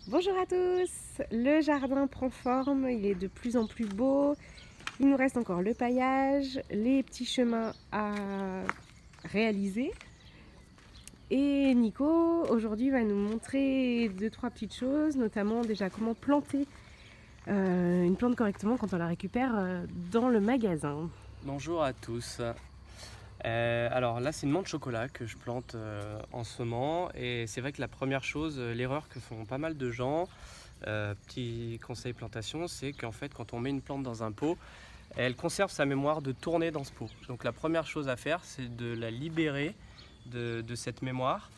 Bonjour à tous, le jardin prend forme, il est de plus en plus beau. Il nous reste encore le paillage, les petits chemins à réaliser. Et Nico, aujourd'hui, va nous montrer deux, trois petites choses, notamment déjà comment planter une plante correctement quand on la récupère dans le magasin. Bonjour à tous. Alors là, c'est une menthe chocolat que je plante en ce moment. Et c'est vrai que la première chose, l'erreur que font pas mal de gens, petit conseil plantation, c'est qu'en fait, quand on met une plante dans un pot, elle conserve sa mémoire de tourner dans ce pot. Donc la première chose à faire, c'est de la libérer de cette mémoire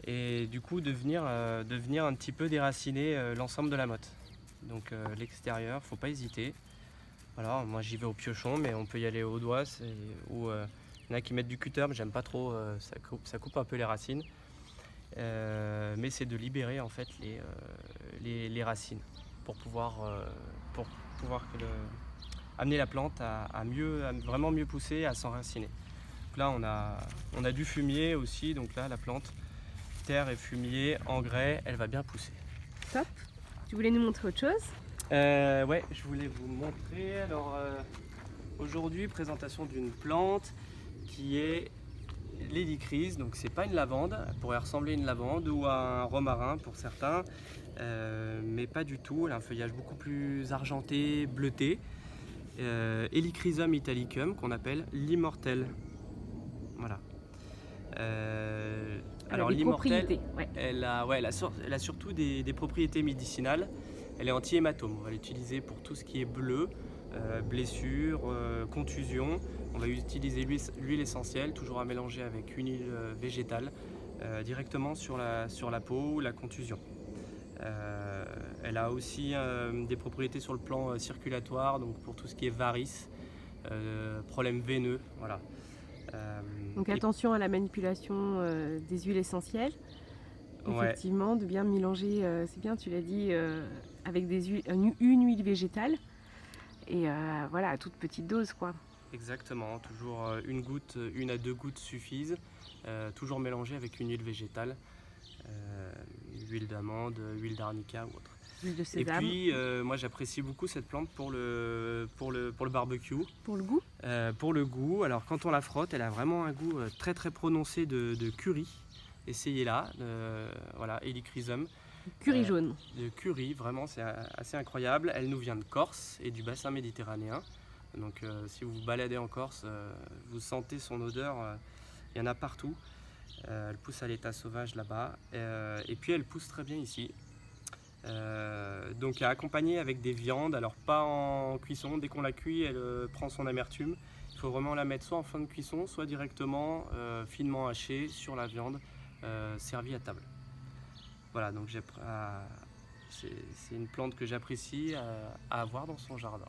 et du coup de venir un petit peu déraciner l'ensemble de la motte. Donc l'extérieur, faut pas hésiter. Voilà, moi j'y vais au piochon, mais on peut y aller au doigt. Ou il y en a qui mettent du cutter, mais j'aime pas trop, ça coupe un peu les racines. Mais c'est de libérer en fait les racines pour pour pouvoir amener la plante à vraiment mieux pousser, à s'enraciner. Donc là on a du fumier aussi, donc là la plante, terre et fumier, engrais, elle va bien pousser. Top. Tu voulais nous montrer autre chose? Ouais, je voulais vous montrer. Alors aujourd'hui, présentation d'une plante qui est l'hélichrys. Donc c'est pas une lavande, elle pourrait ressembler à une lavande ou à un romarin pour certains, mais pas du tout. Elle a un feuillage beaucoup plus argenté, bleuté. Helichrysum italicum qu'on appelle l'immortel. Voilà. Elle a Alors des l'immortel, propriétés. Ouais. elle a surtout des propriétés médicinales. Elle est anti-hématome. On va l'utiliser pour tout ce qui est bleu, blessure, contusion. On va utiliser l'huile essentielle, toujours à mélanger avec une huile végétale, directement sur la peau ou la contusion. Elle a aussi des propriétés sur le plan circulatoire, donc pour tout ce qui est varices, problèmes veineux. Voilà. Donc Et attention à la manipulation des huiles essentielles. ouais, Effectivement, de bien mélanger, c'est bien, tu l'as dit, avec une huile végétale. Et voilà, à toute petite dose, quoi. exactement. Toujours une à deux gouttes suffisent. Toujours mélangé avec une huile végétale, huile d'amande, huile d'arnica ou autre. Huile de Et sésame. puis, moi j'apprécie beaucoup cette plante pour le barbecue, Pour le goût, pour le goût. Alors quand on la frotte, elle a vraiment un goût très très prononcé de curry. Essayez-la, voilà, Helichrysum, curry jaune. de curry, vraiment c'est assez incroyable. Elle nous vient de Corse et du bassin méditerranéen. Donc si vous vous baladez en Corse, vous sentez son odeur, il y en a partout. Elle pousse à l'état sauvage là-bas. Et puis elle pousse très bien ici. Donc à accompagner avec des viandes, alors pas en cuisson, dès qu'on la cuit elle prend son amertume. Il faut vraiment la mettre soit en fin de cuisson, soit directement finement hachée sur la viande, servie à table. Voilà, donc c'est une plante que j'apprécie à avoir dans son jardin.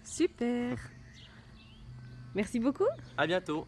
Super. Merci beaucoup. À bientôt.